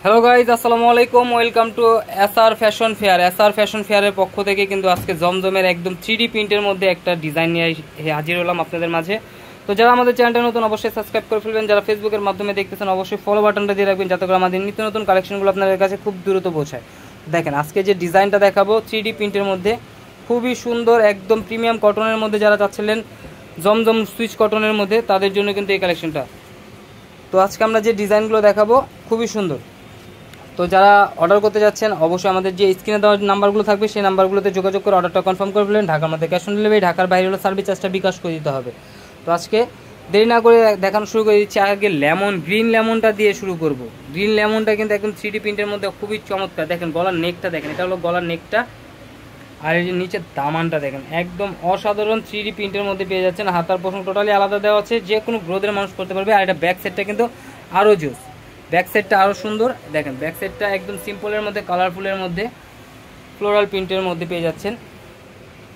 Hello guys, আসসালামু আলাইকুম। Welcome to SR fashion fair. SR fashion ফেয়ারের পক্ষ থেকে কিন্তু আজকে জমজমের একদম 3D প্রিন্টের মধ্যে একটা ডিজাইন নিয়ে হাজির হলাম আপনাদের মাঝে। তো যারা আমাদের চ্যানেলটা নতুন অবশ্যই সাবস্ক্রাইব করে ফেলবেন, যারা ফেসবুকের মাধ্যমে দেখতেছেন অবশ্যই ফলো বাটনটা দিয়ে রাখবেন, যাতে করে আমাদের নিত্য নতুন কালেকশনগুলো আপনাদের কাছে খুব দ্রুত পৌঁছায়। দেখেন আজকে যে ডিজাইনটা দেখাবো 3D প্রিন্টের মধ্যে, খুবই সুন্দর, একদম প্রিমিয়াম কটনের মধ্যে যারা চাচ্ছিলেন জমজম সুইচ কটনের মধ্যে, তাদের জন্য কিন্তু এই কালেকশনটা। তো আজকে আমরা যে ডিজাইনগুলো দেখাবো খুবই সুন্দর। তো যারা অর্ডার করতে যাচ্ছেন অবশ্যই আমাদের যে স্ক্রিনে দেওয়া নাম্বারগুলো থাকবে সেই নাম্বারগুলোতে যোগাযোগ করে অর্ডারটা কনফার্ম করে ফেলেন। ঢাকার মধ্যে ক্যাশ অন ডেলিভারি, ঢাকার বাইরে হলো সার্ভিস চার্জটা বিকাশ করে দিতে হবে। তো আজকে দেরি না করে দেখানো শুরু করে দিচ্ছি। আগে গ্রিন লেমনটা দিয়ে শুরু করব। গ্রিন লেমনটা কিন্তু একদম 3D প্রিন্টের মধ্যে খুবই চমৎকার। দেখেন গলার নেকটা দেখেন, এটা হলো গলার নেকটা, আর এই যে নিচের দামানটা দেখেন, একদম অসাধারণ 3D প্রিন্টের মধ্যে পেয়ে যাচ্ছেন। হাতার পোষণ টোটালি আলাদা দেওয়া আছে, যে কোনো গ্রোথের মানুষ করতে পারবে। আর এটা ব্যাক সাইডটা কিন্তু আরও জোস, ব্যাক সাইডটা আরও সুন্দর। দেখেন ব্যাক সাইডটা একদম সিম্পলের মধ্যে, কালারফুলের মধ্যে, ফ্লোরাল প্রিন্টের মধ্যে পেয়ে যাচ্ছেন।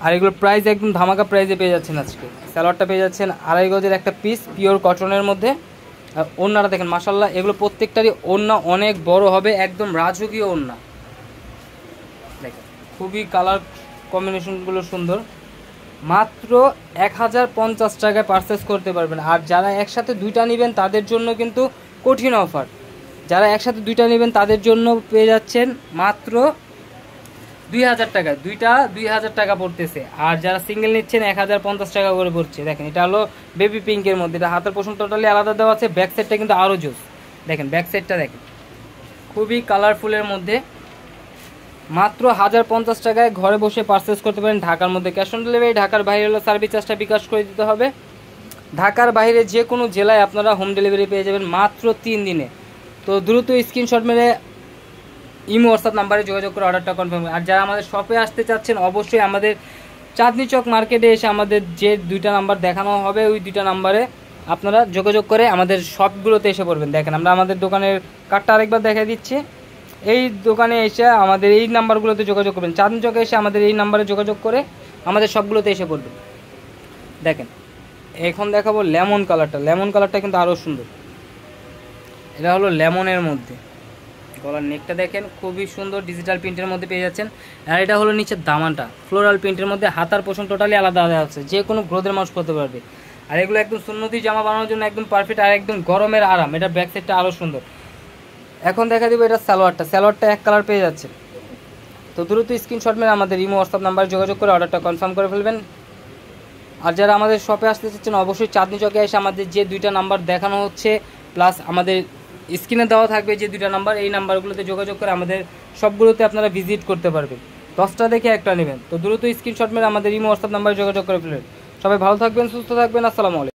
আর এগুলো প্রাইস একদম ধামাকা প্রাইসে পেয়ে যাচ্ছেন। আজকে স্যালোয়ারটা পেয়ে যাচ্ছেন 2.5 গজের একটা পিস পিওর কটনের মধ্যে। আর ওড়নাটা দেখেন মাশাল্লাহ, এগুলো প্রত্যেকটারই ওড়না অনেক বড় হবে, একদম রাজকীয় ওড়না। দেখেন খুবই কালার কম্বিনেশনগুলো সুন্দর। মাত্র 1050 টাকায় পারচেস করতে পারবেন। আর যারা একসাথে দুইটা নেবেন তাদের জন্য কিন্তু কঠিন অফার। যারা একসাথে দুইটা নেবেন তাদের জন্য পেয়ে যাচ্ছেন মাত্র 2000 টাকা, দুইটা 2000 টাকা পড়তেছে। আর যারা সিঙ্গেল নিচ্ছেন 1050 টাকা করে পড়ছে। দেখেন এটা হলো বেবি পিঙ্কের মধ্যে, এটা হাতের পোষণ টোটালি আলাদা দেওয়া আছে। ব্যাক সাইডটা কিন্তু আরও জোস। দেখেন ব্যাক সাইডটা দেখেন, খুবই কালারফুলের মধ্যে। মাত্র 1050 টাকায় ঘরে বসে পারচেস করতে পারেন। ঢাকার মধ্যে ক্যাশ অন ডেলিভারি, ঢাকার বাইরে হলো সার্ভিস চার্জটা বিকাশ করে দিতে হবে। ঢাকার বাইরে যে কোনো জেলায় আপনারা হোম ডেলিভারি পেয়ে যাবেন মাত্র 3 দিনে। তো দ্রুত স্ক্রিনশট মেরে ইমো হোয়াটসঅ্যাপ নাম্বারে যোগাযোগ করে অর্ডারটা কনফার্ম। আর যারা আমাদের শপে আসতে চাচ্ছেন অবশ্যই আমাদের চাঁদনী চক মার্কেটে এসে আমাদের যে দুইটা নাম্বার দেখানো হবে ওই দুইটা নাম্বারে আপনারা যোগাযোগ করে আমাদের শপগুলোতে এসে পড়বেন। দেখেন আমরা আমাদের দোকানের কার্ডটা আরেকবার দেখা দিচ্ছি। এই দোকানে এসে আমাদের এই নাম্বারগুলোতে যোগাযোগ করবেন। চাঁদনী চকে এসে আমাদের এই নাম্বারে যোগাযোগ করে আমাদের সবগুলোতে এসে পড়বেন। দেখেন এখন দেখাবো লেমন কালারটা। লেমন কালারটা কিন্তু আরও সুন্দর। এটা হলো লেমনের মধ্যে, গলার নেকটা দেখেন খুবই সুন্দর, ডিজিটাল প্রিন্টের মধ্যে পেয়ে যাচ্ছেন। আর এটা হলো নিচের দামানটা ফ্লোরাল প্রিন্টের মধ্যে, হাতার পোষণ টোটালি আলাদা আলাদা আছে, যে কোনো গ্রোথের মানুষ করতে পারবে। আর এগুলো একদম সুন্নতি জামা বানানোর জন্য একদম পারফেক্ট, আর একদম গরমের আরাম। এটা ব্যাক সাইডটা আরও সুন্দর। এখন দেখা দেবো এটা স্যালোয়ারটা এক কালার পেয়ে যাচ্ছে। তো দ্রুত স্ক্রিনশট মেরে আমাদের ইমো হোয়াটসঅ্যাপ নাম্বারে যোগাযোগ করে অর্ডারটা কনফার্ম করে ফেলবেন। আর যারা আমাদের শপে আসতে চাচ্ছেন অবশ্যই চাঁদনী চকে এসে আমাদের যে দুইটা নাম্বার দেখানো হচ্ছে প্লাস আমাদের স্ক্রিনে দেওয়া থাকবে যে দুইটা নাম্বার, এই নাম্বারগুলোতে যোগাযোগ করে আমাদের সবগুলোতে আপনারা ভিজিট করতে পারবেন। 10টা দেখে একটা নেবেন। তো দ্রুত স্ক্রিনশট মেরে আমাদের ইমো হোয়াটসঅ্যাপ নাম্বারে যোগাযোগ করে ফেলবেন। সবাই ভালো থাকবেন, সুস্থ থাকবেন। আসসালামু আলাইকুম।